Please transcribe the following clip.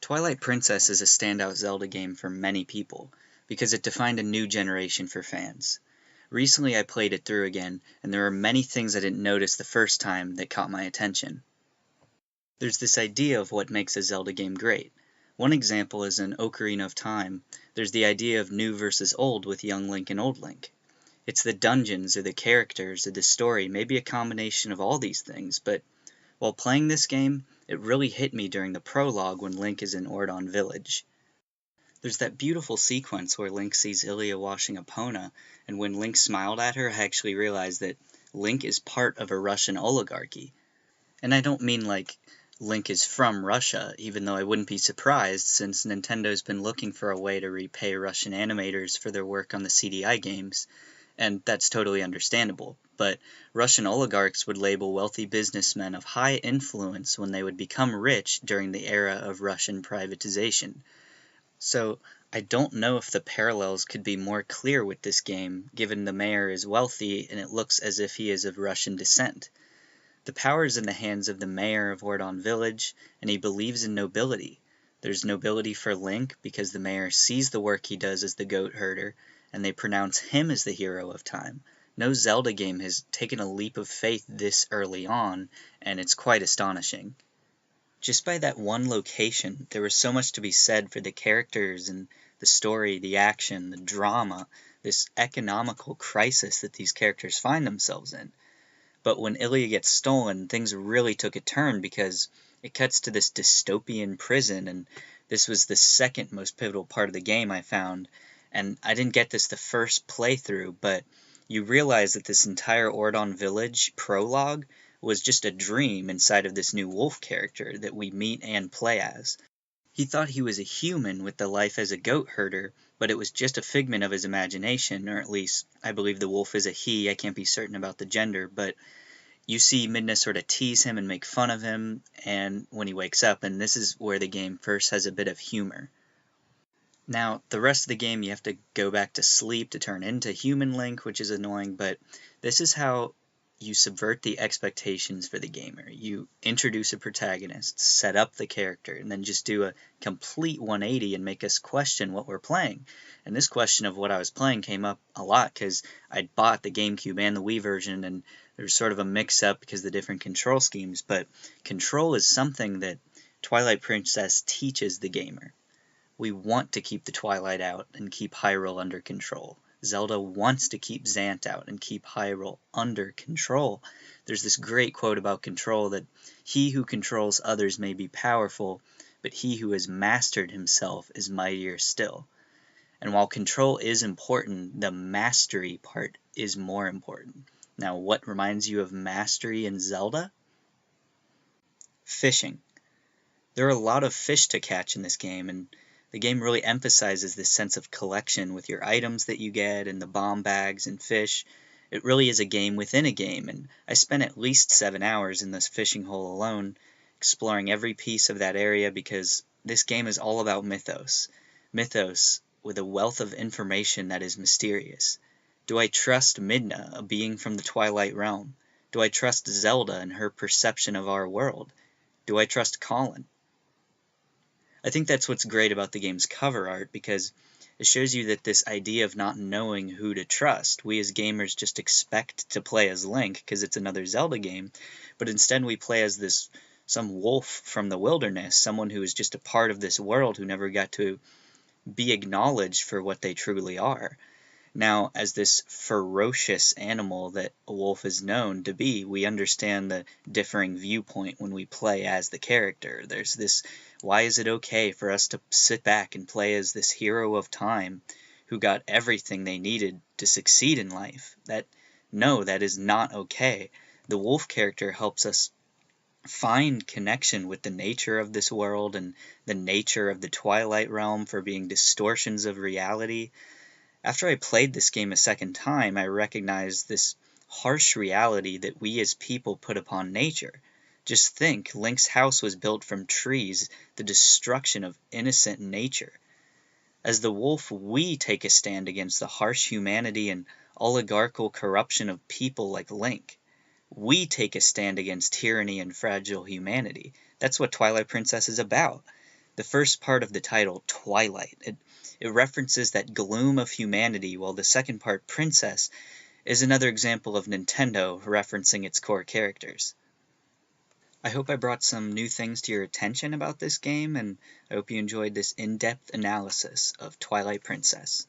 Twilight Princess is a standout Zelda game for many people, because it defined a new generation for fans. Recently I played it through again, and there are many things I didn't notice the first time that caught my attention. There's this idea of what makes a Zelda game great. One example is in Ocarina of Time, there's the idea of new versus old with young Link and old Link. It's the dungeons or the characters or the story, maybe a combination of all these things, but while playing this game, it really hit me during the prologue when Link is in Ordon Village. There's that beautiful sequence where Link sees Ilia washing Epona, and when Link smiled at her, I actually realized that Link is part of a Russian oligarchy. And I don't mean like Link is from Russia, even though I wouldn't be surprised since Nintendo's been looking for a way to repay Russian animators for their work on the CDI games, and that's totally understandable. But Russian oligarchs would label wealthy businessmen of high influence when they would become rich during the era of Russian privatization. So I don't know if the parallels could be more clear with this game, given the mayor is wealthy and it looks as if he is of Russian descent. The power is in the hands of the mayor of Ordon Village, and he believes in nobility. There's nobility for Link because the mayor sees the work he does as the goat herder, and they pronounce him as the hero of time. No Zelda game has taken a leap of faith this early on, and it's quite astonishing. Just by that one location, there was so much to be said for the characters and the story, the action, the drama, this economical crisis that these characters find themselves in. But when Ilia gets stolen, things really took a turn because it cuts to this dystopian prison, and this was the second most pivotal part of the game I found. And I didn't get this the first playthrough, but you realize that this entire Ordon Village prologue was just a dream inside of this new wolf character that we meet and play as. He thought he was a human with the life as a goat herder, but it was just a figment of his imagination, or at least I believe the wolf is a he. I can't be certain about the gender, but you see Midna sort of tease him and make fun of him, and when he wakes up, and this is where the game first has a bit of humor. Now, the rest of the game you have to go back to sleep to turn into human Link, which is annoying, but this is how you subvert the expectations for the gamer. You introduce a protagonist, set up the character, and then just do a complete 180 and make us question what we're playing. And this question of what I was playing came up a lot because I'd bought the GameCube and the Wii version, and there was sort of a mix-up because of the different control schemes, but control is something that Twilight Princess teaches the gamer. We want to keep the Twilight out and keep Hyrule under control. Zelda wants to keep Zant out and keep Hyrule under control. There's this great quote about control that he who controls others may be powerful, but he who has mastered himself is mightier still. And while control is important, the mastery part is more important. Now, what reminds you of mastery in Zelda? Fishing. There are a lot of fish to catch in this game, and the game really emphasizes this sense of collection with your items that you get and the bomb bags and fish. It really is a game within a game, and I spent at least 7 hours in this fishing hole alone, exploring every piece of that area because this game is all about mythos. Mythos with a wealth of information that is mysterious. Do I trust Midna, a being from the Twilight Realm? Do I trust Zelda and her perception of our world? Do I trust Colin? I think that's what's great about the game's cover art, because it shows you that this idea of not knowing who to trust, we as gamers just expect to play as Link because it's another Zelda game, but instead we play as some wolf from the wilderness, someone who is just a part of this world who never got to be acknowledged for what they truly are. Now, as this ferocious animal that a wolf is known to be, we understand the differing viewpoint when we play as the character. There's this, why is it okay for us to sit back and play as this hero of time who got everything they needed to succeed in life? No, that is not okay. The wolf character helps us find connection with the nature of this world and the nature of the Twilight Realm for being distortions of reality. After I played this game a second time, I recognized this harsh reality that we as people put upon nature. Just think, Link's house was built from trees, the destruction of innocent nature. As the wolf, we take a stand against the harsh humanity and oligarchical corruption of people like Link. We take a stand against tyranny and fragile humanity. That's what Twilight Princess is about. The first part of the title, Twilight, it references that gloom of humanity, while the second part, Princess, is another example of Nintendo referencing its core characters. I hope I brought some new things to your attention about this game, and I hope you enjoyed this in-depth analysis of Twilight Princess.